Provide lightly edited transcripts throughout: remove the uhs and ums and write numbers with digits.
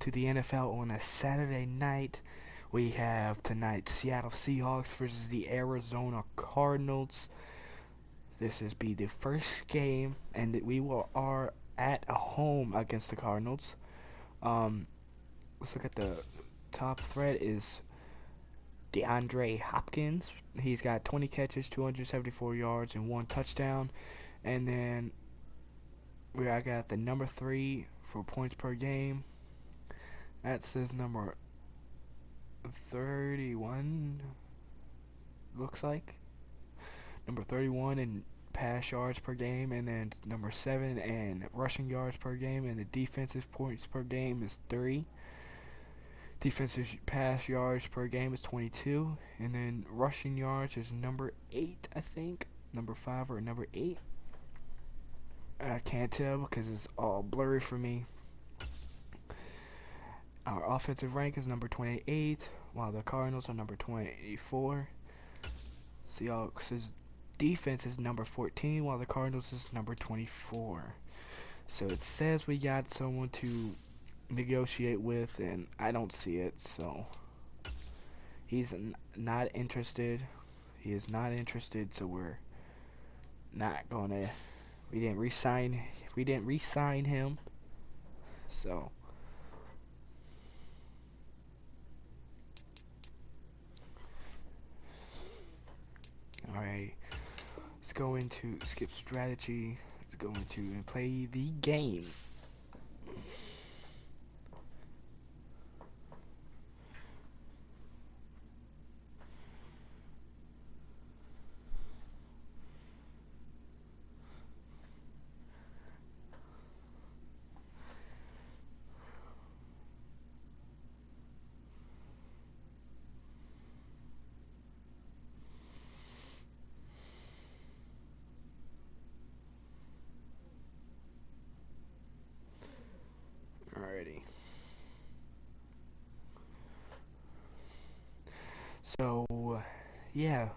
to the NFL on a Saturday night. We have tonight Seattle Seahawks versus the Arizona Cardinals. This is be the first game, and are at home against the Cardinals. Um, let's look at the top threat is DeAndre Hopkins. He's got 20 catches, 274 yards, and one touchdown. And then I got the number 3 for points per game. That says number 31, looks like. Number 31 in pass yards per game, and then number 7 in rushing yards per game, and the defensive points per game is 3. Defensive pass yards per game is 22, and then rushing yards is number 8, I think. Number 5 or number 8. I can't tell because it's all blurry for me. Our offensive rank is number 28, while the Cardinals are number 24. Seahawks' defense is number 14, while the Cardinals is number 24. So it says we got someone to negotiate with, and I don't see it, so he's not interested. He is not interested, so we're not gonna. We didn't re-sign him, so. Alright, let's go into skip strategy. Let's go into and play the game. Alrighty. So, yeah,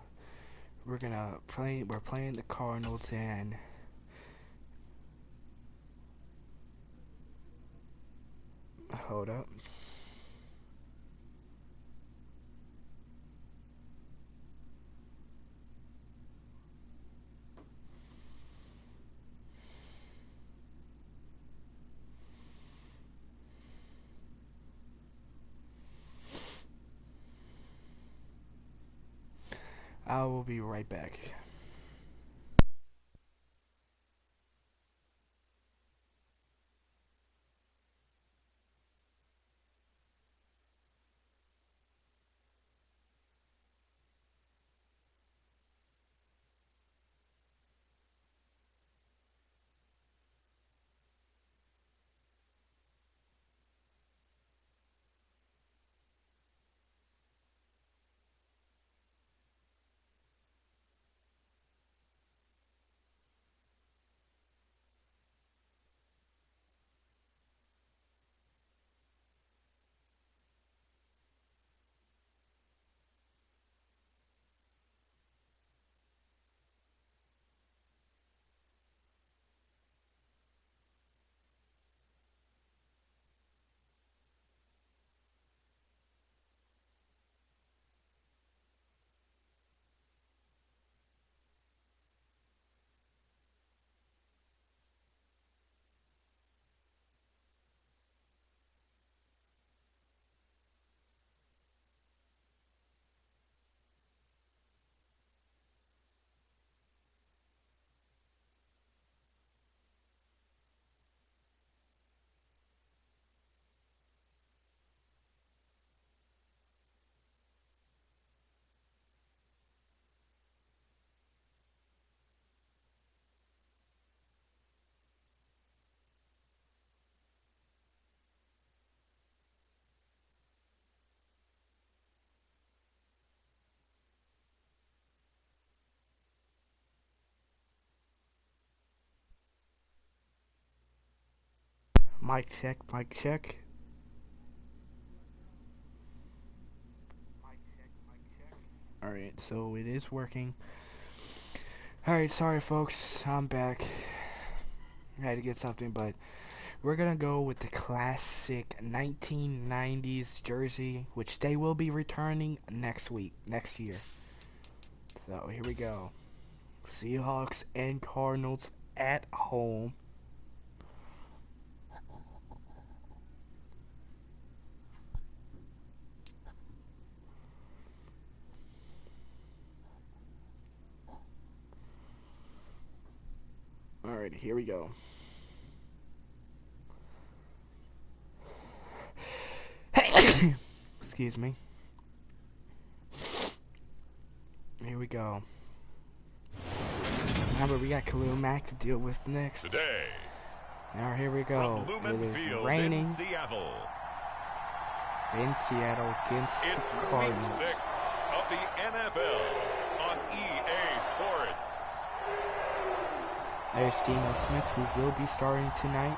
we're playing the Cardinals, and hold up. I will be right back. Mic check, mic check. Alright, so it is working. Alright, sorry folks, I'm back. I had to get something, but We're going to go with the classic 1990s jersey, which they will be returning next year. So, here we go. Seahawks and Cardinals at home. Alright, here we go. Excuse me. Here we go. Remember, we got Khalil Mack to deal with next. Today. Now here we go. It is raining in Seattle. Against the Cardinals. It's week 6 of the NFL on EA Sports. There's Geno Smith, who will be starting tonight.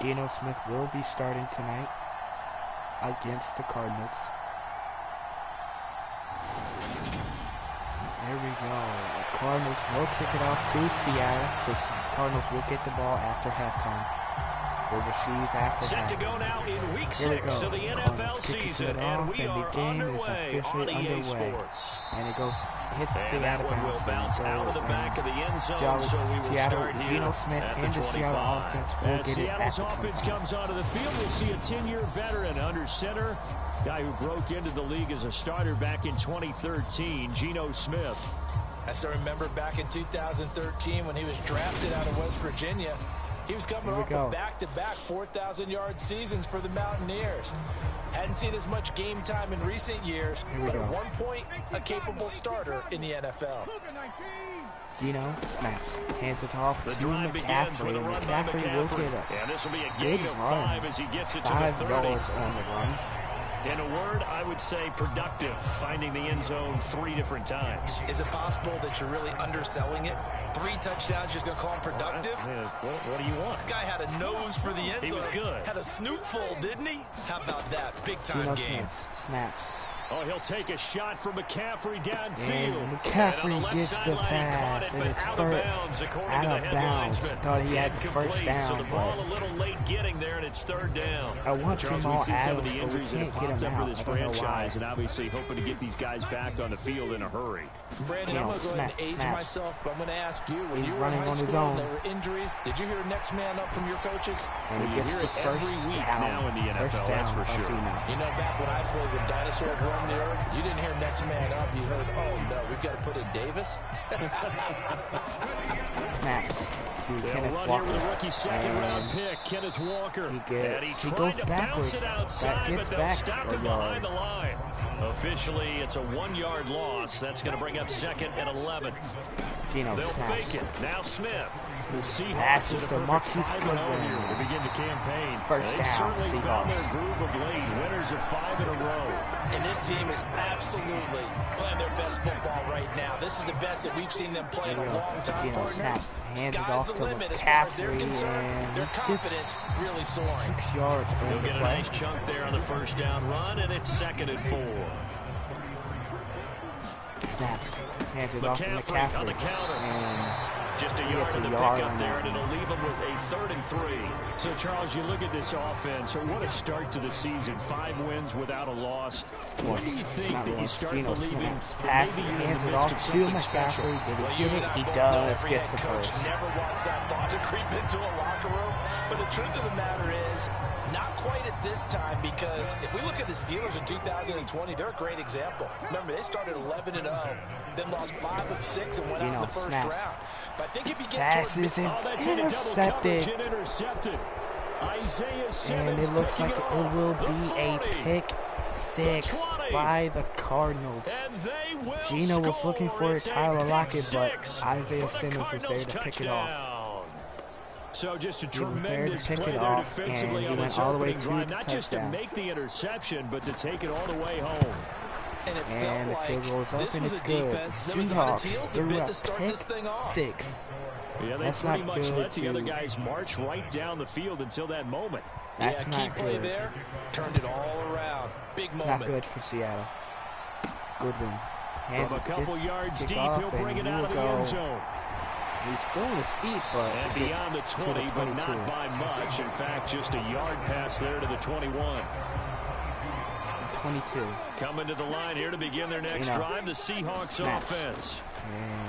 Geno Smith will be starting tonight against the Cardinals. There we go. The Cardinals will kick it off to Seattle, so Cardinals will get the ball after halftime. Will receive after Set to go now in week 6 of the NFL season, and we are underway on EA Sports. And it hits the out of bounds. That one will bounce out of the back of the end zone, so we will start here Geno Smith and the Seattle offense will get it at the 25. Seattle's offense comes onto the field, we'll see a 10-year veteran under center, guy who broke into the league as a starter back in 2013, Geno Smith. I still remember back in 2013 when he was drafted out of West Virginia. He was coming off of back-to-back 4,000-yard seasons for the Mountaineers. Hadn't seen as much game time in recent years, but at one point, a capable starter in the NFL. Geno snaps, hands it off to McCaffrey, and McCaffrey will get a and this will be a gain of 5 as he gets it to the 30. 5 yards on the run. In a word, I would say productive, finding the end zone 3 different times. Is it possible that you're really underselling it? 3 touchdowns, just going to call him productive? What do you want? This guy had a nose for the end zone. He was good. Had a snootful, didn't he? How about that? Big-time game. Snaps. Oh, he'll take a shot from McCaffrey downfield. And McCaffrey gets the pass, and it's out of bounds. Thought he had the first down, so the ball a little late getting there, and it's 3rd down. I want Jamal Adams, some of the injuries that have popped up for this franchise, and and obviously hoping to get these guys back on the field in a hurry. Brandon, I'm going to go ahead and age myself, but I'm going to ask you, when you were in high school and there were injuries, did you hear next man up from your coaches? And he gets the first down now in the NFL, that's for sure. You know, back when I played when dinosaurs roamed the earth, you didn't hear next man up. You heard, oh, no, we've got to put in Davis. Snaps to Kenneth run Walker. Here with a rookie second-round pick, Kenneth Walker. He goes backwards. That gets back stop him behind the line. Officially, it's a 1-yard loss. That's going to bring up 2nd and 11. Geno They'll snaps. fake it. Now Smith. The Seahawks passes to Marquise Goodwin to begin the campaign. First down, certainly found their Seahawks. groove of late. Winners of 5 in a row. And this team is absolutely playing their best football right now. This is the best that we've seen them play in a long time, Geno partner. snaps, hands it Sky's off the to limit as far as they're McCaffrey, concerned. and Their confidence really soaring. 6 yards on He'll the get a play. nice chunk there on the first down run, and it's 2nd and 4. Snaps, hands it off to McCaffrey, on the counter. and just a yard in the pickup there, and it'll leave them with a 3rd and 3. So, Charles, you look at this offense, what a start to the season. 5 wins without a loss. What do you think that you start believing pass, hands it off to McCaffrey. Did he get it? He does. Gets the first. Never wants that thought to creep into a locker room. But the truth of the matter is, not quite at this time, because if we look at the Steelers in 2020, they're a great example. Remember, they started 11-0, then lost 5 of 6 and went out in the first round. But I think if you get passes intercepted. And it looks like it will be a pick 6 by the Cardinals. Geno was looking for it, Tyler Lockett, but Isaiah Simmons was there to pick it off. So just a He was there to tremendous pick play it there off, and defensively he on went this all the way opening to drive, the not just to touchdown. make the interception, but to take it all the way home. And it And the felt field like goes up, this and was it's a good. defense that was on its Seahawks heels a threw bit a to start pick this thing off. 6. Yeah, they That's pretty not much good let the other to- guys march right down the field until that moment. That's key not play good. there, turned it all around. Big It's moment. not good for Seattle. Goodwin hands From a couple yards deep, off, he'll bring it out of the end zone. He's still on his feet, but and beyond the 20, but not by much. In fact, just a yard pass there to the 21. 22. Coming to the line here to begin their next drive, the Seahawks offense.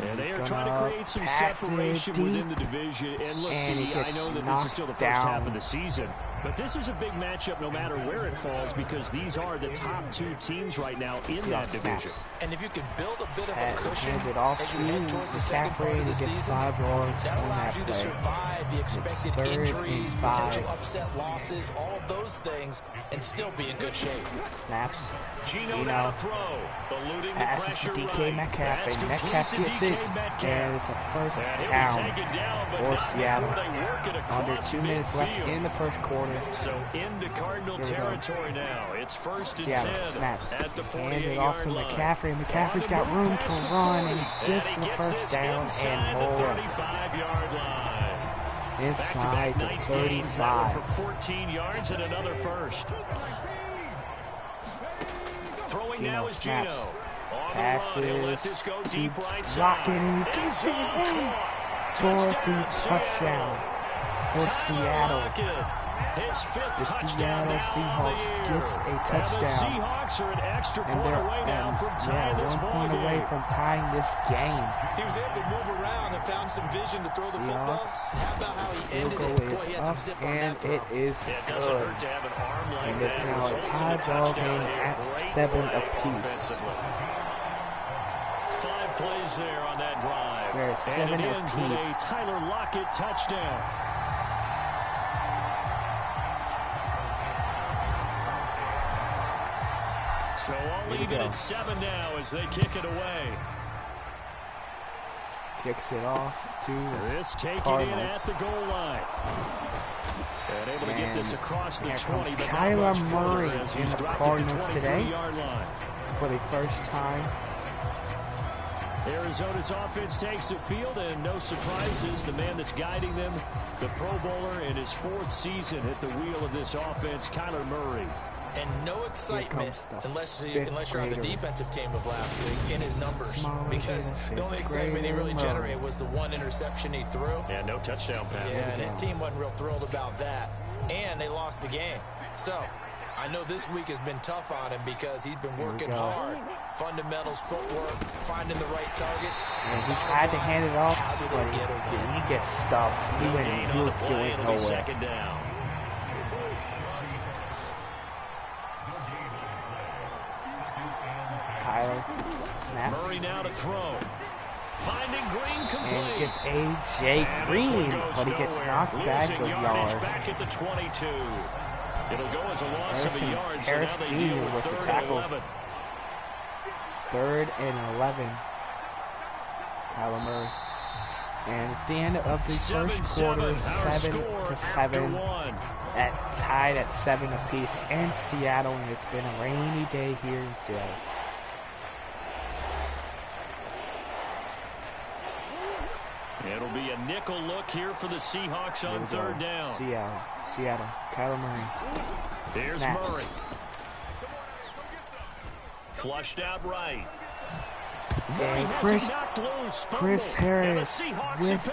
And they are trying to create some separation within the division. And look, CD, I know that this is still the first half of the season, but this is a big matchup no matter where it falls, because these are the top two teams right now in that division. And if you can build a bit of a cushion hands it off as you head towards the second part of the season, 5 yards that on allows that you to play. survive the expected 3rd injuries, and 5. potential upset losses, all of those things, and still be in good shape. Snaps. Gino now to throw, eluding the passes pressure to DK right. Metcalf, and Metcalf gets DK it, Metcalf. and it's a first down for Seattle. Under 2 minutes left in the first quarter. So into Cardinal territory now. It's 1st and Seattle 10 snaps. at the 48-yard line. Hands it off to McCaffrey. McCaffrey's got room to run, and he gets the first down and more. 35-yard line. Inside the 35. For 14 yards and another first. Throwing now is Gino. Passes to Lockett, and he gets it for the touchdown for Seattle. His 5th the Seattle Seahawks gets a touchdown. The Seahawks are an extra point away now from tying this ball 1 point away from tying this game. He was able to move around and found some vision to throw the football. How about how he ended it? Boy, he had some zip on that throw. It is good. And it's now a tie ball game at 7 apiece. 5 plays there on that drive. There's 7 apiece. With a apiece. Tyler Lockett touchdown. So all even at 7 now as they kick it away. Kicks it off to this taking Cardinals. in at the goal line. And able to get this across the 20. But Kyler Murray in the Cardinals today line. for the first time. Arizona's offense takes the field, and no surprises. The man that's guiding them, the Pro Bowler in his 4th season at the wheel of this offense, Kyler Murray. And no excitement unless you're on the defensive team of last week in his numbers, because the only excitement he really generated was the 1 interception he threw. Yeah, no touchdown pass. Yeah, and his team wasn't real thrilled about that. And they lost the game. So I know this week has been tough on him because he's been working hard. Fundamentals, footwork, finding the right targets. And he tried to hand it off, but he gets stuffed. He was going nowhere. 2nd down. Kyler snaps. Murray now to throw. Finding Green complete. And he gets A.J. Green, but he gets knocked back a yard. Back at the 22. It'll go as a loss of a yard, so Harris now they Jr. deal with with the 3rd and tackle. 11. It's 3rd and 11. Kyler Murray. And it's the end of the first quarter, 7-7. Tied at 7 apiece in Seattle, and it's been a rainy day here in Seattle. It'll be a nickel look here for the Seahawks on 3rd down. Seattle. Kyler Murray. Here's Snaps. Murray. Flushed out right. And Chris Harris with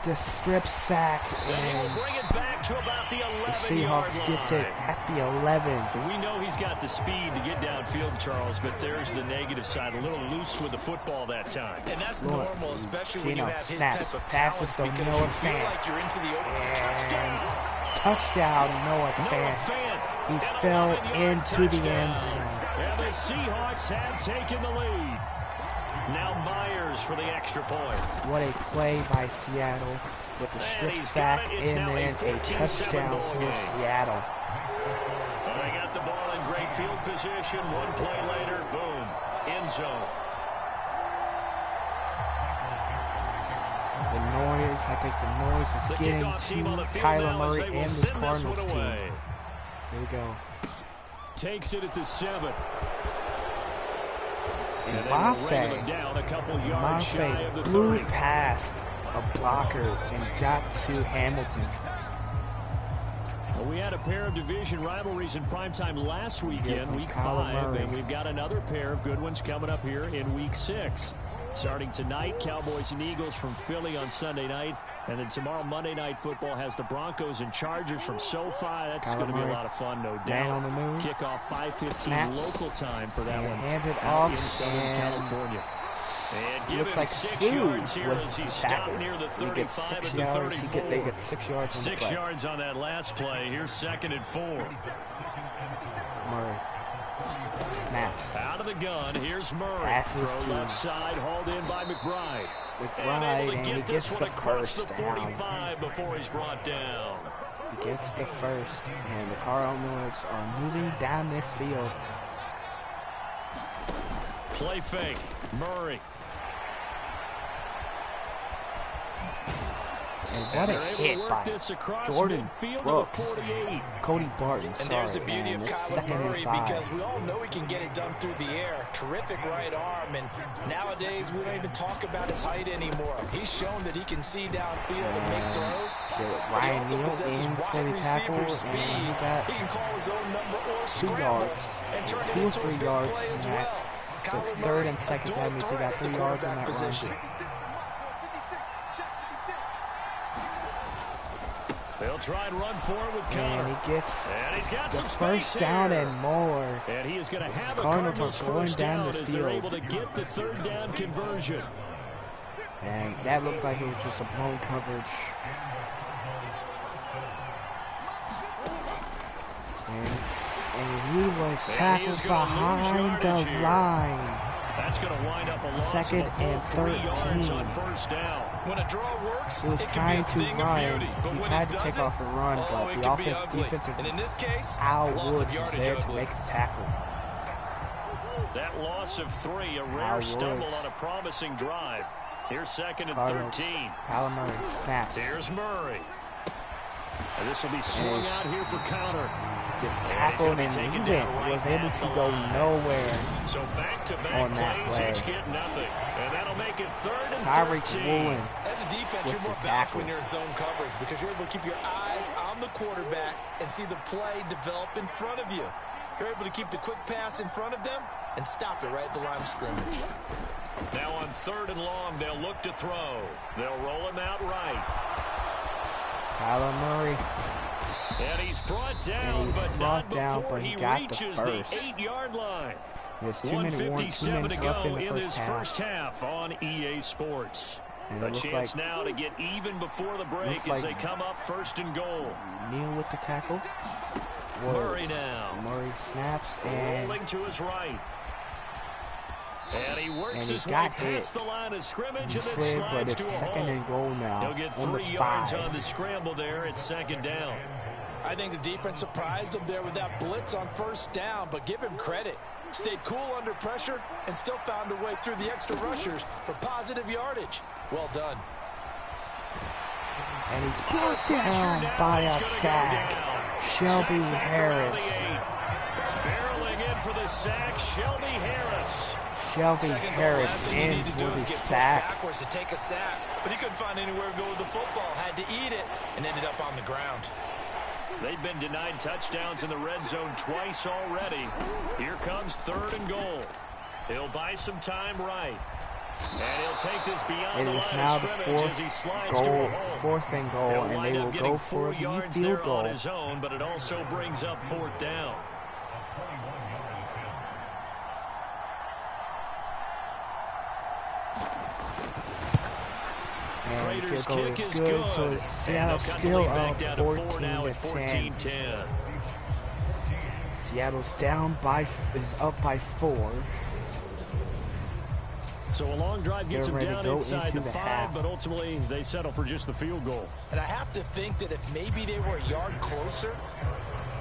the strip sack, and the Seahawks gets it at the 11. We know he's got the speed to get downfield, Charles, but there's the negative side. A little loose with the football that time. And that's normal, especially when you have his snaps. type of Passes talents, to because Noah you feel Fant. like you're into the open. Touchdown, Noah Fant. He fell into the end zone. And the Seahawks have taken the lead. Now Myers for the extra point. What a play by Seattle with the strip sack and then a touchdown for Seattle. Well, they got the ball in great field position. 1 play later, boom, end zone. I think the noise is getting to Kyler Murray and this Cardinals team. Here we go. Takes it at the 7. And Mafe blew past a blocker and got to Hamilton. Well, we had a pair of division rivalries in primetime last weekend, Week 5, and we've got another pair of good ones coming up here in Week 6. Starting tonight, Cowboys and Eagles from Philly on Sunday night. And then tomorrow, Monday Night Football has the Broncos and Chargers from SoFi. That's going to be a lot of fun, no doubt. On the move. Kickoff 5:15 local time for that one. Hands it off in Southern California. And looks like 6 yards here was as he the stopped tackle. near the 35 He gets 6 at the yards. 34. They get 6 yards on the play. 6 yards on that last play. Here's 2nd and 4. Murray snaps. Out of the gun. Here's Murray. Passes Throw to left side, hauled in by McBride. And he gets the across first the down. 45 before he's brought down. He gets the first, and the Cardinals are moving down this field. Play fake. Murray. And what a hit by Jordan Brooks. Cody Barton, and sorry, there's the beauty man. of It's Kyler 2nd Murray and 5. because we all know he can get it done through the air. Terrific right arm, and nowadays we don't even talk about his height anymore. He's shown that he can see downfield and make throws. Ryan Neal in for the tackle, and he can call his own number or 2 scramble yards, and turn it 2 or into a 3 big yards play in as that. well. So it's Kyler 3rd Murray, and 2nd, a so that means he threat got at the 3 yards on quarterback that position. run. They'll try and run for it with And Connor. he gets And he's got the some first space down here. and more. And he is going to have a Cardinals Cardinals are going first down down this as they're field. able to get the 3rd down conversion. And that looked like it was just a blown coverage. And he was tackled behind the line. That's going to wind up a loss 2nd of a full and 3 yards 13. on first down. When a draw works, He was it trying can be a to thing run. of beauty, but He when tried it to take doesn't, off and run, but it the can be defensive and in this case, Al loss Woods of was yardage there to ugly. make the tackle. That loss of 3, a rare Al stumble Woods. on a promising drive. Here's 2nd and Cardinals. 13. Kyler Murray snaps. Here's Murray. And this will be swung out here for counter. Just tackled and he was able to go nowhere So back-to-back on that plays, play. each get nothing. And that'll make it 3rd and Tyreek 13. Woolen. As a defense, with you're more the balanced tackle. when you're in zone coverage because you're able to keep your eyes on the quarterback and see the play develop in front of you. You're able to keep the quick pass in front of them and stop it right at the line of scrimmage. Now on 3rd and long, they'll look to throw. They'll roll him out right. Kyler Murray. And he's brought down, but not before he reaches the 8-yard line. There's 2 minutes left in the this first first half on EA Sports. And A it looks chance like now to get even before the break looks as like they come up 1st and goal. Neal with the tackle. Murray now. Murray snaps and Rolling to his right. And he works he his way got past hit. the line of scrimmage he and then slid, but slides it's to a 2nd hole. and goal now. He'll get on 3 the yards 5. on the scramble there at 2nd down. I think the defense surprised him there with that blitz on 1st down, but give him credit. Stayed cool under pressure and still found a way through the extra rushers for positive yardage. Well done. And he's brought down by a sack. Shelby Harris. Barreling in for the sack, Shelby Harris. Shelby Harris in for the sack. Backwards to take a sack, but he couldn't find anywhere to go with the football. Had to eat it and ended up on the ground. They've been denied touchdowns in the red zone twice already. Here comes 3rd and goal. He'll buy some time right. And he'll take this beyond It the is line now of the scrimmage as he slides to a hole. 4th and goal, He'll and wind they up will getting go 4 for the yards field there goal. on his own, but it also brings up 4th down. And the Prater's field goal kick is is good, good. so And Seattle's they'll cut the still lead back up down to 4 now 14 at to 10. 14-10. Seattle's is up by 4. So a long drive gets They're them ready to down go inside into the the 5, half. but ultimately they settle for just the field goal. And I have to think that if maybe they were a yard closer,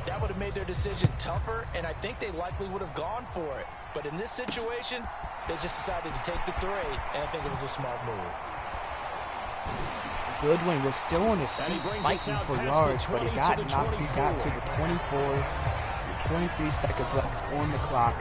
that would have made their decision tougher, and I think they likely would have gone for it. But in this situation, they just decided to take the 3, and I think it was a smart move. Goodwin was still on his feet fighting for yards, but he got knocked. He got to the 24. 23 seconds left on the clock.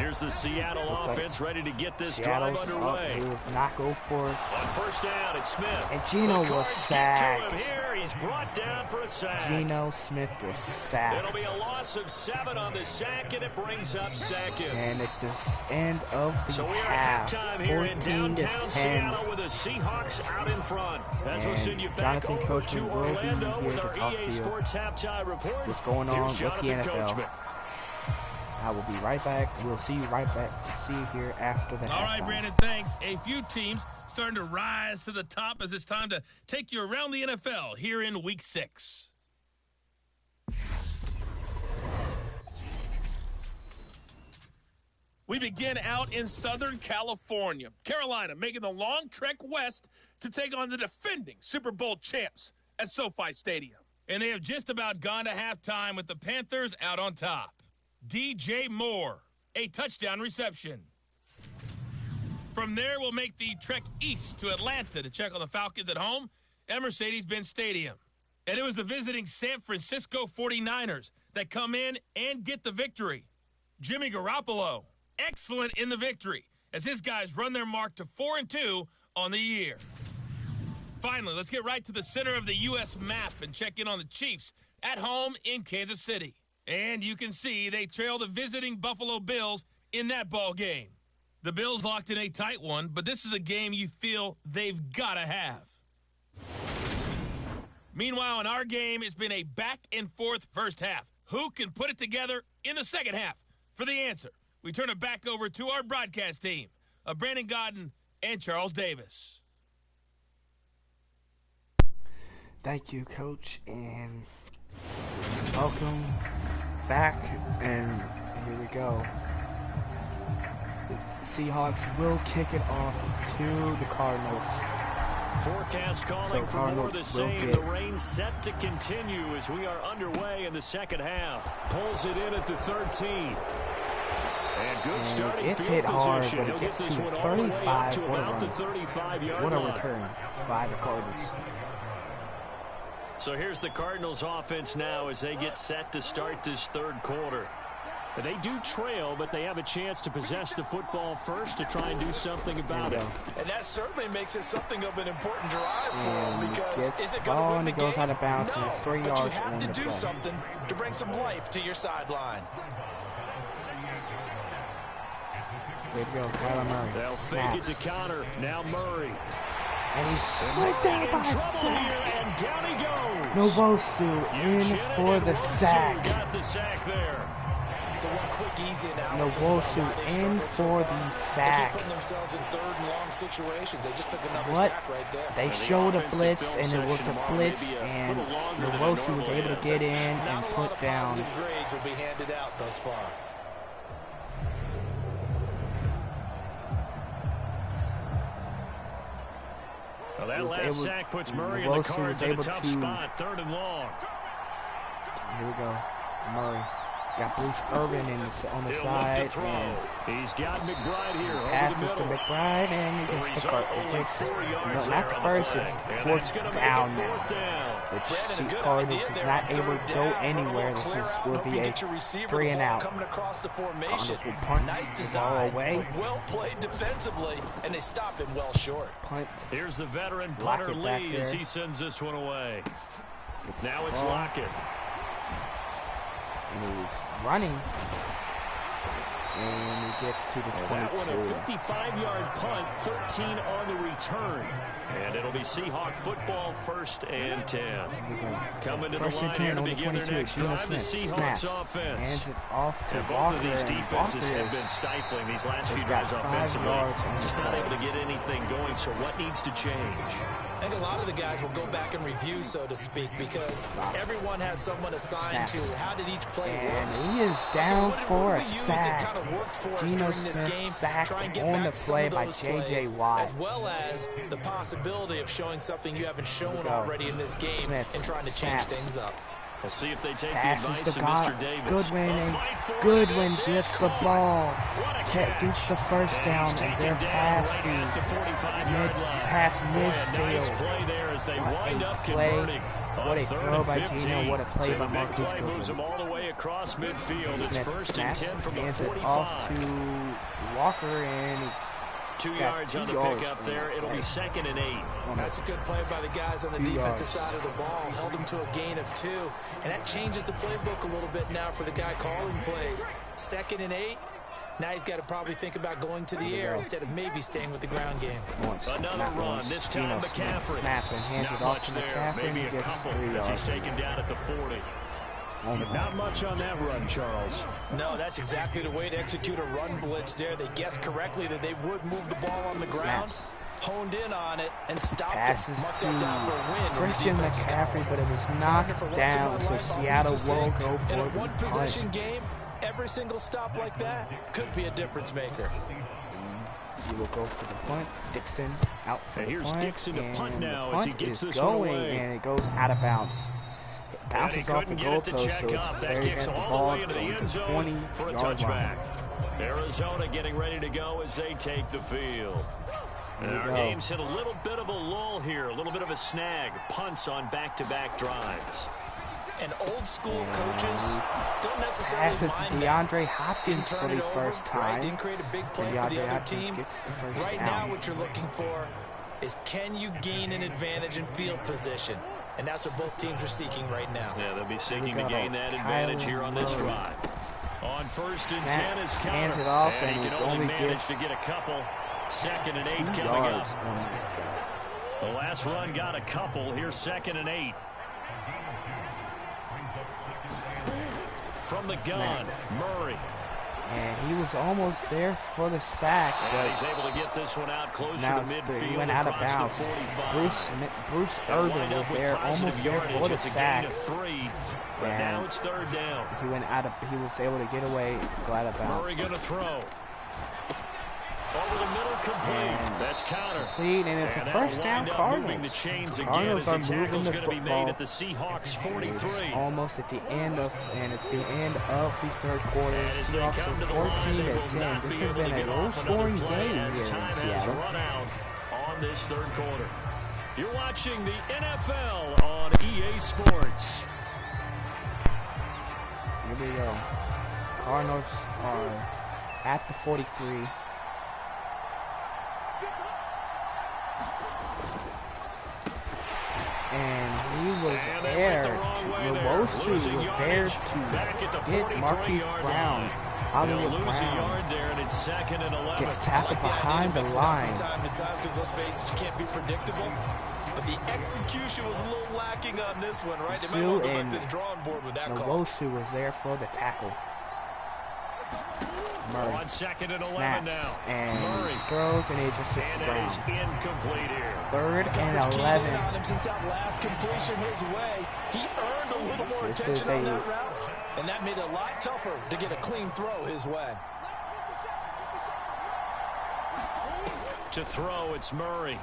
Here's the Seattle offense ready to get this drive underway. He was not go for it. On first down, it's Smith. And Geno was sacked. Here, he's brought down for a sack. Geno Smith was sacked. It'll be a loss of 7 on the sack, and it brings up second. And it's the end of the so we are half. at halftime here in downtown Seattle with the Seahawks out in front. As we'll send you back Jonathan over Coachman to will Orlando be here with to our talk EA to you. Sports halftime report. What's going on with the NFL? Coachman. I will be right back. We'll see you right back. See you here after the halftime. All right, Brandon, thanks. A few teams starting to rise to the top as it's time to take you around the NFL here in Week 6. We begin out in Southern California. Carolina making the long trek west to take on the defending Super Bowl champs at SoFi Stadium. And they have just about gone to halftime with the Panthers out on top. DJ Moore, a touchdown reception. From there, we'll make the trek east to Atlanta to check on the Falcons at home at Mercedes-Benz Stadium. And it was the visiting San Francisco 49ers that come in and get the victory. Jimmy Garoppolo, excellent in the victory as his guys run their mark to 4-2 on the year. Finally, let's get right to the center of the U.S. map and check in on the Chiefs at home in Kansas City. And you can see they trail the visiting Buffalo Bills in that ball game. The Bills locked in a tight one, but this is a game you feel they've got to have. Meanwhile, in our game, it's been a back-and-forth first half. Who can put it together in the second half? For the answer, we turn it back over to our broadcast team of Brandon Godden and Charles Davis. Thank you, Coach, and welcome back, and here we go. The Seahawks will kick it off to the Cardinals. Forecast calling for more of the same. The rain set to continue as we are underway in the second half. Pulls it in at the 13. And good starting it's field hit hard, position. but it He'll gets get this to one all the way up 35. to What a about the run. 35-yard What a line. return by the Cardinals. So here's the Cardinals offense now as they get set to start this third quarter. They do trail, but they have a chance to possess the football first to try and do something about it. And that certainly makes it something of an important drive for them, because is it ball going to win and the it goes game? out of bounds, No, and it's 3 but yards you have on to the do play. something to bring some life to your sideline. There we go, Kyler Murray. They'll fake it to Connor. Now Murray. And he's put down by a sack. And down he goes. Novosu in for the sack. Got the sack there. So one quick, easy analysis. Novosu in for the sack. They keep putting themselves in third and long situations. They just took another What? sack right there. They showed a blitz, and it was a blitz, and Novosu was able to get in and Not a lot put of down. positive grades will be handed out thus far. Well, that last sack puts Murray and the Cards in a tough spot, third and long. Here we go. Murray got Bruce Irvin on the side. And he's got McBride here. Passes to McBride, and he gets the first. Not the first, it's fourth down now. The Cardinals is not able to go anywhere. This will be a 3-and-out. Cardinals will punt the ball away. Well played defensively, and they stop him well short. Punt. Here's the veteran punter Lee as he sends this one away. Now it's Lockett. And he's running. And he gets to the 22. That one a 55-yard punt, 13 on the return. And it'll be Seahawk football, 1st and 10. Coming to the line here to begin their next drive, the Seahawks offense. Hands it off to and both Walker, of these defenses have been stifling these last few drives offensively. Just not able to get anything going, so what needs to change? I think a lot of the guys will go back and review, so to speak, because everyone has someone assigned to how did each play work. And he is down for a sack. Kind of worked for us Geno during this Smith game. sacked Try and get on back the some play of by those J.J. plays, Watt. as well as the possibility of showing something you haven't shown already in this game Smith and trying to change things up. We'll see if they take Passes the advice to of Mr. Davis. Goodwin, and Goodwin gets the ball, gets the first down, and they're past midfield. Nice play there as they wind up play. converting. What a throw by Geno, what a play by Marquise Big play moves Goodwin. them all the way across midfield. It's first and 10 from the 45. Off to Walker, and 2 yards on the pickup there. It'll be second and 8. That's a good play by the guys on the defensive side of the ball. Held them to a gain of 2. And that changes the playbook a little bit now for the guy calling plays. Second and 8. Now he's got to probably think about going to the air instead of maybe staying with the ground game. Another run, this time McCaffrey. Snaps and hands it off to McCaffrey. Maybe a couple as he's taken down at the 40. Not much on that run, Charles. No, that's exactly the way to execute a run blitz there. They guessed correctly that they would move the ball on the ground, honed in on it, and stopped passes it. Marked that down for a win. Christian McCaffrey, but it was knocked down, so Seattle will go for in a it. one-possession game, every single stop like that could be a difference maker. He will go for the punt. Dixon out for the punt. Here's Dixon to punt now as he gets this going, away. and it goes out of bounds. It bounces off the goalpost, so it's that kicks the all ball the way into the end zone for a touchback. Arizona getting ready to go as they take the field. And our game's hit a little bit of a lull here, a little bit of a snag. Punts on back-to-back drives. And old school coaches don't necessarily passes mind DeAndre Hopkins for the first time. Right? Didn't create a big play for the other team. Gets the first right down. now what you're looking for is, can you gain an advantage in field position? And that's what both teams are seeking right now. Yeah, they'll be seeking to gain that advantage here on this drive. On first and 10 is counter. Hands it off, and he can only manage to get a couple. Second and 8 coming up. The last run got a couple. Here's second and 8. From the gun, Murray. And he was almost there for the sack, but he's able to get this one out closer to midfield. He went out of bounds. Bruce Irvin was there, almost there for the sack. But now it's third down. He was able to get away, go out of bounds. Murray going to throw. Over the middle, complete. That's counter. Complete, and it's a first down, Cardinals. The chains Cardinals again as are moving the going to be made football. at the Seahawks 43. It's almost at the end of, and it's the end of the third quarter. Seahawks are 14-10. This has been a low-scoring game here in Seattle. Run out on this third quarter. You're watching the NFL on EA Sports. Here we go. Cardinals are at the 43. And he was there. Nwosu was there to get Marquise Brown. Gets tackled behind the line. Time to time, because let's face it, you can't be predictable. But the execution was a little lacking on this one, right? They might want to go back to the drawing board with that call. Nwosu was there for the tackle. Murray on second and 11 now. And Murray throws, and he just hits the ground. Incomplete here. Third and 11. On him since that last completion his way. He earned a little more attention on that route, and that made it a lot tougher to get a clean throw his way. To throw, it's Murray.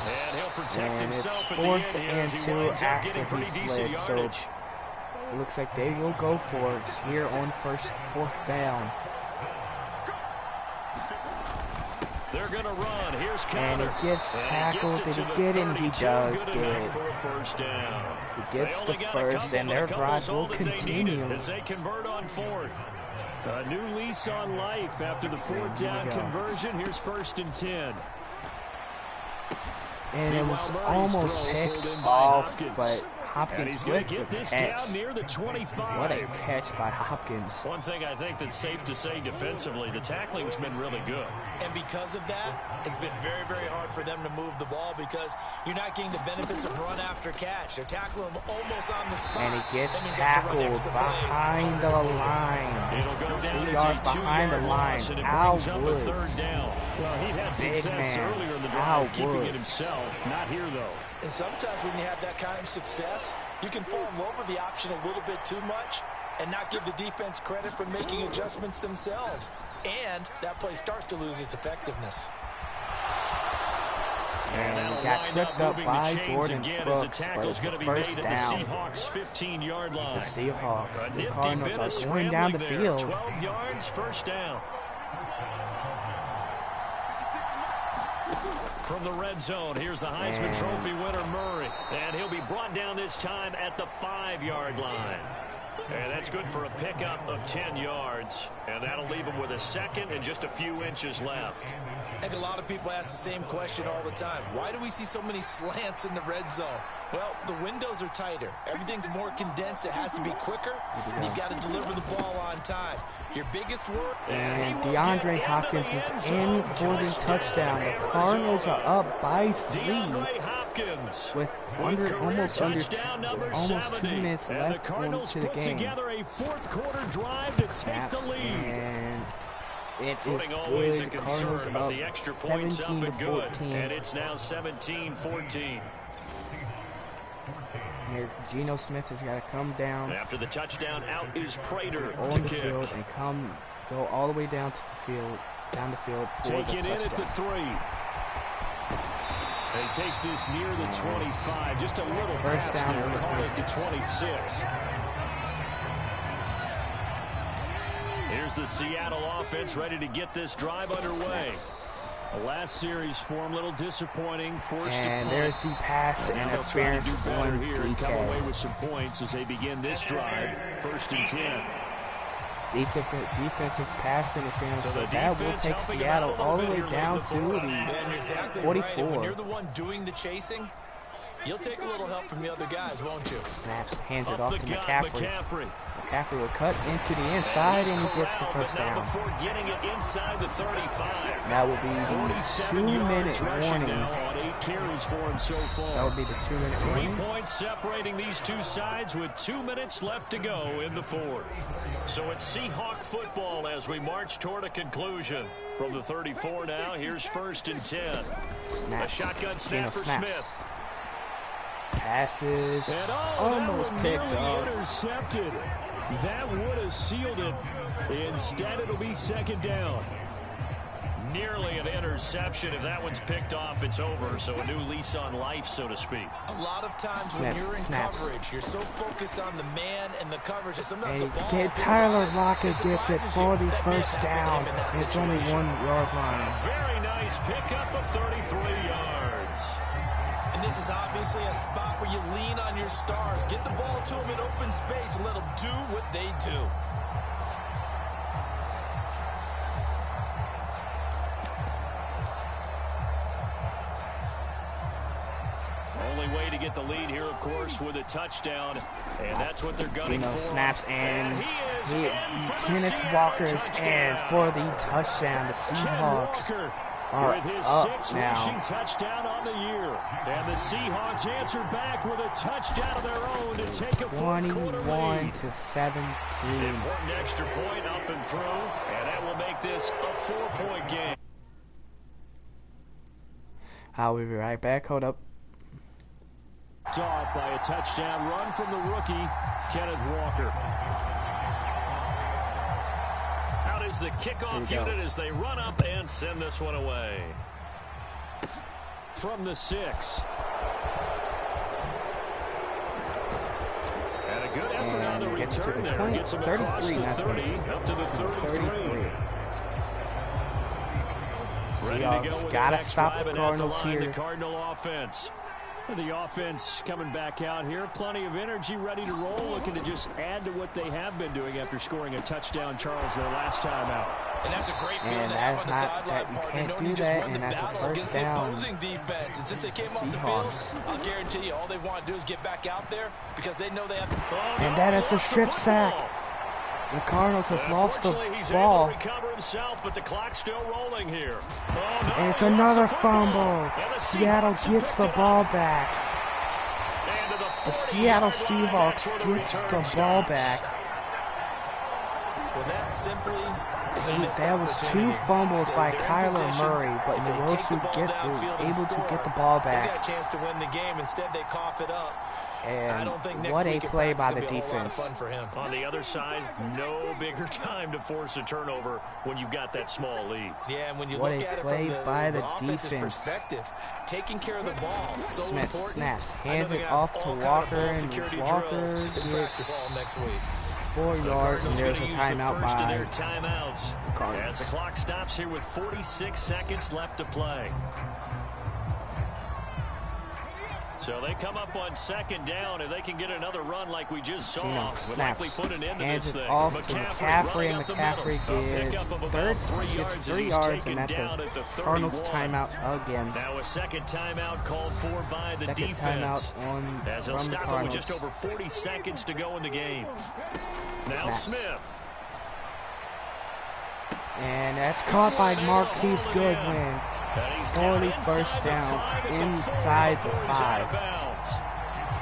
And he'll protect himself at the end here as he winds up getting pretty decent yardage. It looks like they will go for it here on fourth down. They're going to run. Here's counter. And he gets tackled. Did he get it? He does get it. He gets the first, and their drive will continue. As they convert on fourth. A new lease on life after the fourth down conversion. Here's first and 10. And it was almost picked off, but Hopkins with the catch. Near the 25. What a catch by Hopkins. One thing I think that's safe to say defensively, the tackling's been really good. And because of that, it's been very, very hard for them to move the ball because you're not getting the benefits of run after catch. They're tackling him almost on the spot. And he gets tackled behind the line. It'll go down 3 yards behind the line. Al Woods. Third down. Well, he had success earlier in the drive, keeping it himself. Not here, though. And sometimes when you have that kind of success, you can fall in love with the option a little bit too much and not give the defense credit for making adjustments themselves. And that play starts to lose its effectiveness. And he got tripped up by Jordan Brooks, but it's the first down. The Seahawks 15-yard line. The Seahawks, the Cardinals are going down the field. 12 yards, first down. from the red zone. Here's the Heisman Trophy winner, Murray. And he'll be brought down this time at the 5-yard line. And that's good for a pickup of 10 yards. And that'll leave him with a second and just a few inches left. I think a lot of people ask the same question all the time. Why do we see so many slants in the red zone? Well, the windows are tighter. Everything's more condensed. It has to be quicker. And you've got to deliver the ball on time. Your biggest work. And DeAndre Hopkins is in for the touchdown. The Cardinals are up by 3 with almost 2 minutes left into the game. Together a fourth-quarter drive to take the lead. And it is always good. a concern, Cardinals but up the extra points up and good. 17-14. And it's now 17-14. Here, Geno Smith has got to come down. After the touchdown, out is Prater on to the kick. field and go all the way down to the field, for Take the it in touchdown. at the 3. And he takes this near the 25. Just a little First pass down there. Call it the 26. Here's the Seattle offense ready to get this drive underway. The last series form, a little disappointing. Forced and to there's the pass interference do better on here and come away DK. with some points as they begin this drive. 1st and 10. Defensive pass interference, So so the that will defense take helping Seattle them out a all the little way bit down here to late in the the Yeah, and you're exactly 44. right. And when you're the one doing the chasing, you'll take a little help from the other guys, won't you? Snaps, hands it Up off the to gut, McCaffrey. McCaffrey will cut into the inside and he gets the first Now down. before getting it inside the 35. That will be the 47 2-minute yards warning. now on 8 carries for him so far. That will be the 2-minute 3 warning. points separating these two sides with 2 minutes left to go in the 4th. So it's Seahawk football as we march toward a conclusion. From the 34 now, here's 1st and 10. Snaps. A shotgun snap for Snaps. Smith. Passes And almost picked up. Intercepted. That would have sealed it. Instead, it'll be 2nd down. Nearly an interception. If that one's picked off, it's over. So a new lease on life, so to speak. A lot of times when you're in coverage, you're so focused on the man and the coverage that sometimes the ball... Tyler Lockett gets it for the first down. It's only 1-yard line. Very nice pickup of 33 yards. And this is obviously a spot where you lean on your stars. Get the ball to them in open space and let them do what they do. Only way to get the lead here, of course, with a touchdown. And that's what they're gunning Geno for. snaps and Kenneth Walker is in for the touchdown. The Seahawks are with his up 6th now. rushing touchdown on the year. And the Seahawks answer back with a touchdown of their own to take a 4th-quarter 21 lead. to 17. Important extra point up and through, and that will make this a 4-point game. I'll be right back. Hold up. Off by a touchdown run from the rookie, Kenneth Walker. Out is the kickoff unit as they run up and send this one away. From the 6. And a good effort on the gets to return the there. 20, Gets him across 33, the not 30, 20. up to the 33. Ready to go Seahawks with gotta the next stop drive the and at Cardinals line, here. The Cardinal offense. The offense coming back out here. Plenty of energy, ready to roll, looking to just add to what they have been doing after scoring a touchdown, Charles, their last time out. And that's a great feeling And to have that's on the not sideline, that you partner, can't knowing do you just that, won the and that's a battle first against the down. opposing defense. And since they came off the Seahawks. field, I'll guarantee you all they want to do is get back out there because they know they have... And that is a strip sack. The Cardinals has lost the ball. Able to recover himself, but the clock's still rolling here. And it's another fumble. Seattle gets the ball back. The Seattle Seahawks gets the ball back. Well, that simply is a missed That was opportunity. 2 fumbles by They're in Kyler position. Murray, but If they take the Nwosu ball was downfield and able to score, get the ball They back. got a chance to win the game. Instead, they cough it up. I And don't think next what a week at play practice by is the gonna be a whole lot of defense. fun for him. On the other side, no bigger time to force a turnover when you've got that small lead. Yeah, and when you What look a at it play from by the the offense's defense. perspective, taking care of the ball is so Smith important. snaps, I know hands they're it gonna have off to all kind of Walker, ball and security Walker drills in gets practice all next week. 4 yards, and there's a Use the timeout first of by their timeouts Cardinals. as the clock stops here with 46 seconds left to play. So they come up on second down, and they can get another run like we just saw. Would snaps. likely put an end to Hands this it thing. off to McCaffrey, and McCaffrey gets gets 3 yards, and that's a Cardinals timeout again. Now a second timeout called for by the defense. Timeout as he'll from the stop it Cardinals. with just over 40 seconds to go in the game. Now Smith. And that's caught by Marquise Goodwin. Early first down inside the 5.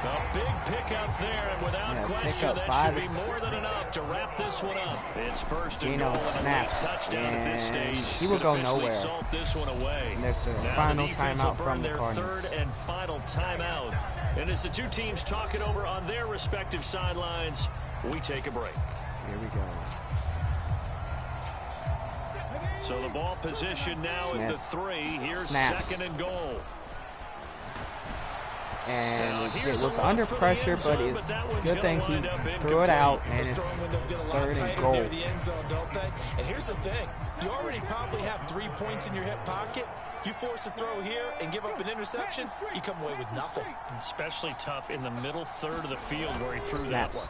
A big pickup there, and without question, that should be more than enough to wrap this one up. It's first and goal and a touchdown at this stage. He will go nowhere. Salt this one away. And there's a final timeout from the Cardinals. Third and final timeout. And as the two teams talk it over on their respective sidelines, we take a break. Here we go. So the ball position now at the 3. Here's second and goal. And it was under pressure, but it's a good thing he threw it out, and it's third and goal. And here's the thing. You already probably have 3 points in your hip pocket. You force a throw here and give up an interception, you come away with nothing. Especially tough in the middle third of the field where he threw that one.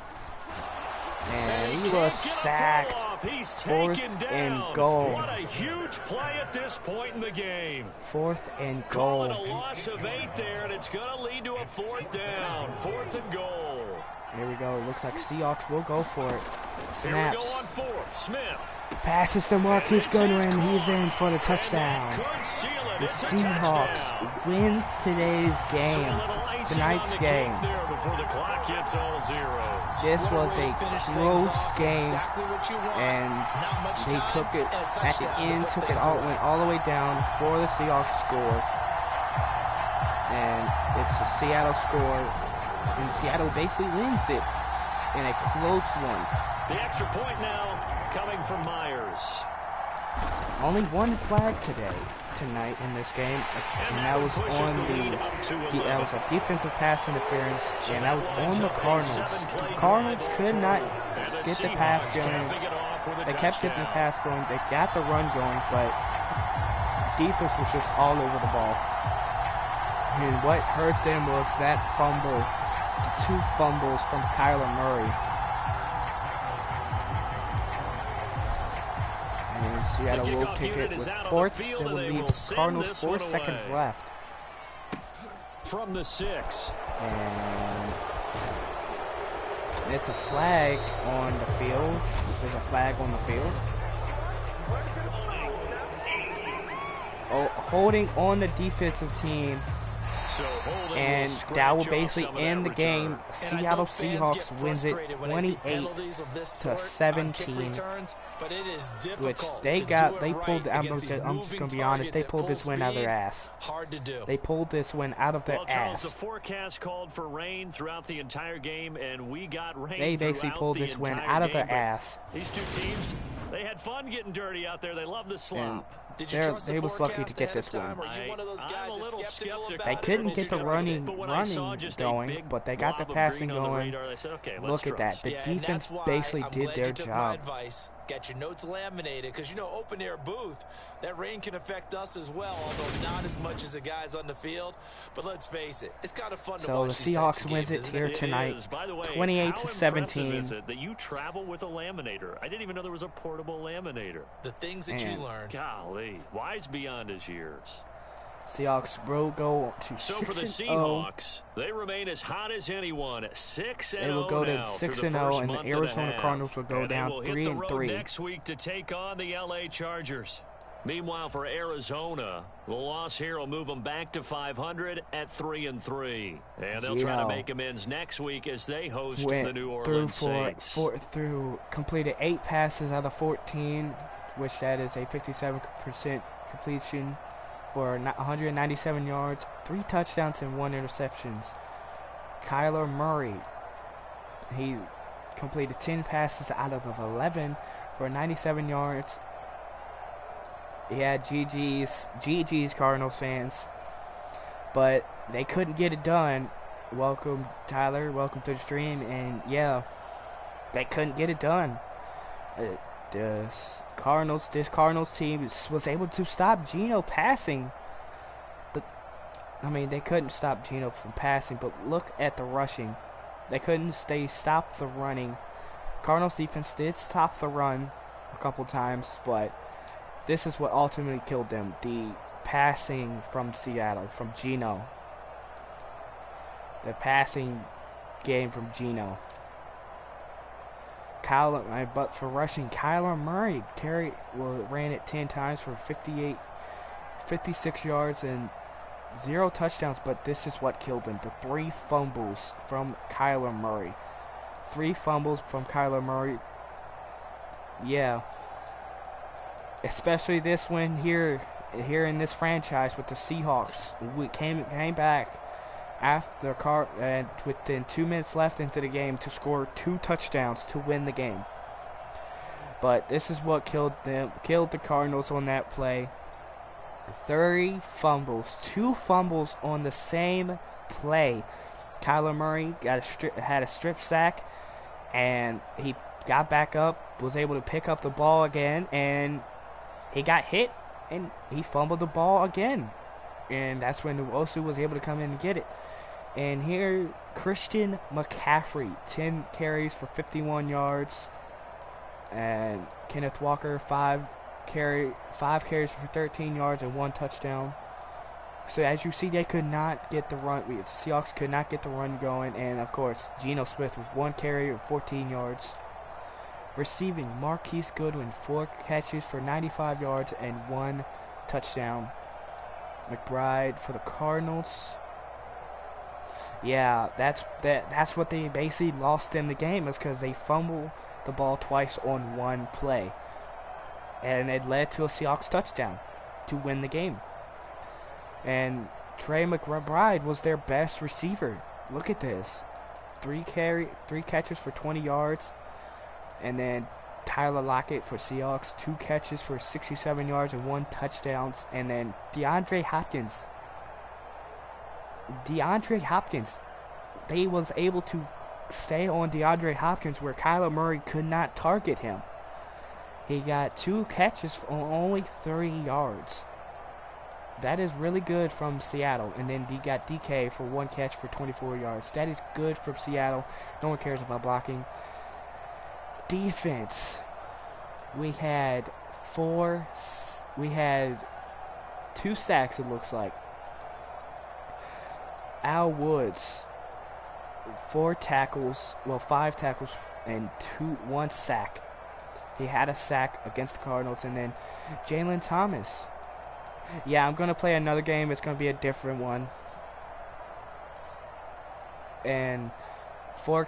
And he was sacked. Fourth and goal. What a huge play at this point in the game. Fourth and goal. Calling a loss of 8 there, and it's going to lead to a fourth down. Fourth and goal. Here we go. Looks like Seahawks will go for it. Snaps. Here we go on fourth. Smith. Passes to Marquise Goodwin. He's in for the touchdown. The Seahawks wins today's game. Tonight's game. This was a close game, and they took it at the end. Went all the way down for the Seahawks score, and it's a Seattle score, and Seattle basically wins it in a close one. The extra point now coming from Myers. Only one flag tonight in this game, and that was on that was a defensive pass interference, and that was on the Cardinals. The Cardinals could not get the pass going. They kept getting the pass going. They got the run going, but defense was just all over the ball. And what hurt them was that fumble, the 2 fumbles from Kyler Murray. And Seattle will kick it with fourth. They will leave the Cardinals 4 seconds left. From the 6. And it's a flag on the field. There's a flag on the field. Oh, holding on the defense team. And that will basically end the game. Seattle Seahawks wins it 28-17, which they pulled. I'm just gonna be honest. They pulled this win out of their ass. They pulled this win out of their ass. The forecast called for rain throughout the entire game, and we got rain. They basically pulled this win out of their ass. These two teams, they had fun getting dirty out there. They love the slop. They was lucky to get this one. I'm a little skeptical. They couldn't get the running going, but they got the passing going. Look at that. The defense basically did their job. Get your notes laminated, because you know, open air booth, that rain can affect us as well, although not as much as the guys on the field. But let's face it, it's kind of fun to watch. So the Seahawks wins it here tonight, 28-17. That you travel with a laminator. I didn't even know there was a portable laminator. The things that you learn. Golly, wise beyond his years. Seahawks will go to 6-0. So for the Seahawks, they remain as hot as anyone. 6-0. They will go to 6-0, and the Arizona Cardinals will go down 3-3 next week to take on the LA Chargers. Meanwhile, for Arizona, the loss here will move them back to 500 at 3-3, and they'll try to make amends next week as they host the New Orleans Saints. Completed 8 passes out of 14, which that is a 57% completion for 197 yards, 3 touchdowns and 1 interception. Kyler Murray, he completed 10 passes out of 11 for 97 yards. He had GG's Cardinals fans, but they couldn't get it done. Welcome, Tyler. Welcome to the stream. And yeah, they couldn't get it done. This Cardinals team was able to stop Geno passing. I mean, they couldn't stop Geno from passing, but look at the rushing. They couldn't stop the running. Cardinals defense did stop the run a couple times, but this is what ultimately killed them. The passing from Seattle, from Geno. The passing game from Geno. But for rushing, Kyler Murray ran it 10 times for 56 yards and 0 touchdowns, but this is what killed him. The 3 fumbles from Kyler Murray. 3 fumbles from Kyler Murray. Yeah. Especially this one here in this franchise with the Seahawks. We came back after and within 2 minutes left into the game to score 2 touchdowns to win the game. But this is what killed the Cardinals on that play. 30 fumbles, 2 fumbles on the same play. Kyler Murray had a strip sack, and he got back up, was able to pick up the ball again, and he got hit, and he fumbled the ball again. And that's when Nwosu was able to come in and get it. And here, Christian McCaffrey, 10 carries for 51 yards. And Kenneth Walker, 5 carries for 13 yards and 1 touchdown. So as you see, they could not get the run. The Seahawks could not get the run going. And of course, Geno Smith with 1 carry of 14 yards. Receiving, Marquise Goodwin, 4 catches for 95 yards and 1 touchdown. McBride for the Cardinals. Yeah, that's what they basically lost in the game, is because they fumbled the ball twice on 1 play. And it led to a Seahawks touchdown to win the game. And Trey McBride was their best receiver. Look at this. 3 catches for 20 yards. And then Tyler Lockett for Seahawks, 2 catches for 67 yards and 1 touchdown. And then DeAndre Hopkins, they was able to stay on DeAndre Hopkins where Kyler Murray could not target him. He got 2 catches for only 30 yards. That is really good from Seattle. And then he got DK for 1 catch for 24 yards. That is good from Seattle. No one cares about blocking. Defense. We had 2 sacks, it looks like. Al Woods, 5 tackles and 1 sack. He had a sack against the Cardinals. And then Jalen Thomas. Yeah, I'm going to play another game. It's going to be a different one. And 4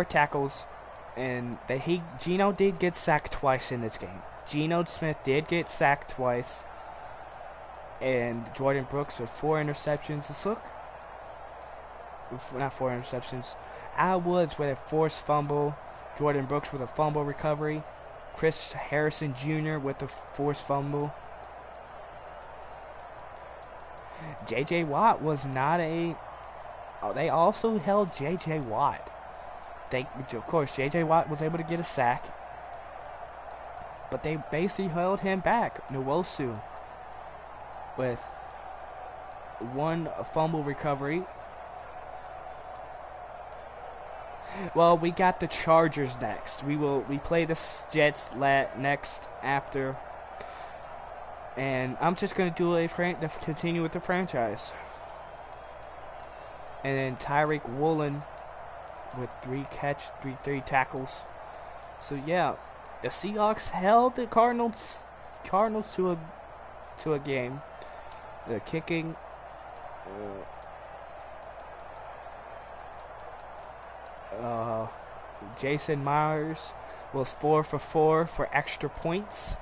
tackles. And Geno did get sacked twice in this game. Geno Smith did get sacked twice. And Jordan Brooks with 4 interceptions. Not 4 interceptions. Al Woods with a forced fumble. Jordan Brooks with a fumble recovery. Chris Harrison Jr. with a forced fumble. J.J. Watt was not a... they also held J.J. Watt. Of course, J.J. Watt was able to get a sack. But they basically held him back. Nwosu with 1 fumble recovery. Well, we got the Chargers next. We play the Jets next after. And I'm just going to do to continue with the franchise. And then Tyreek Woolen with 3 tackles. So yeah, the Seahawks held the Cardinals to a game. The kicking. Jason Myers was 4 for 4 for extra points.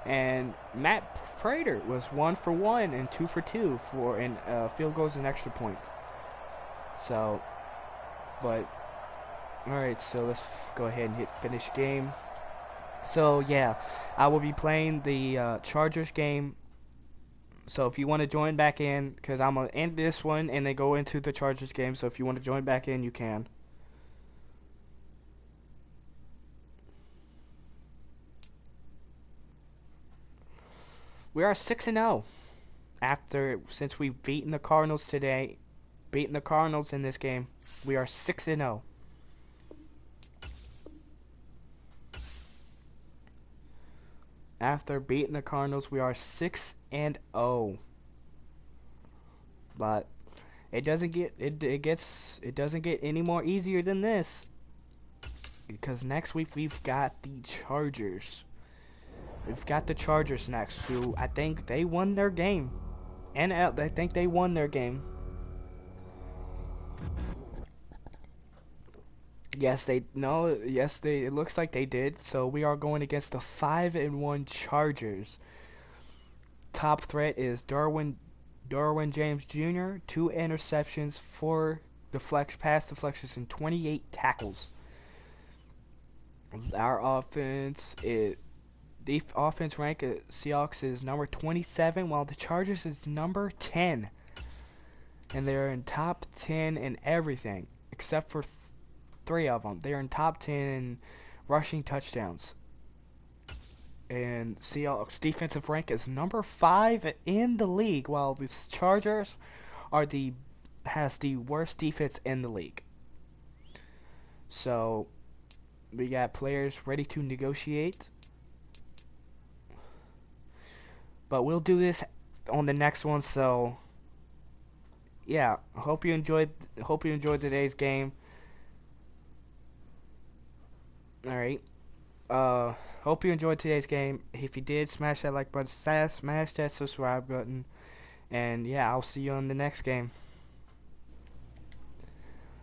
And Matt Prater was 1 for 1 and 2 for 2 for field goals and extra points. So, but alright, so let's go ahead and hit finish game. So yeah, I will be playing the Chargers game. So if you want to join back in, because I'm going to end this one and then go into the Chargers game. So if you want to join back in, you can. We are 6-0. since we've beaten the Cardinals today, beaten the Cardinals in this game, we are 6-0. After beating the Cardinals, we are 6-0. But it doesn't get any more easier than this, because next week we've got the Chargers. We've got the Chargers next, who I think they won their game. And I think they won their game. It looks like they did. So we are going against the 5-1 Chargers. Top threat is Darwin James Jr., 2 interceptions, 4 pass deflections, and 28 tackles. Our offense the offense rank at Seahawks is number 27, while the Chargers is number 10. And they're in top 10 in everything, except for 3 of them. They're in top 10 in rushing touchdowns. And Seahawks defensive rank is number 5 in the league, while the Chargers has the worst defense in the league. So we got players ready to negotiate. But we'll do this on the next one, so yeah, hope you enjoyed today's game. Alright. Hope you enjoyed today's game. If you did, smash that like button, smash that subscribe button. And yeah, I'll see you on the next game.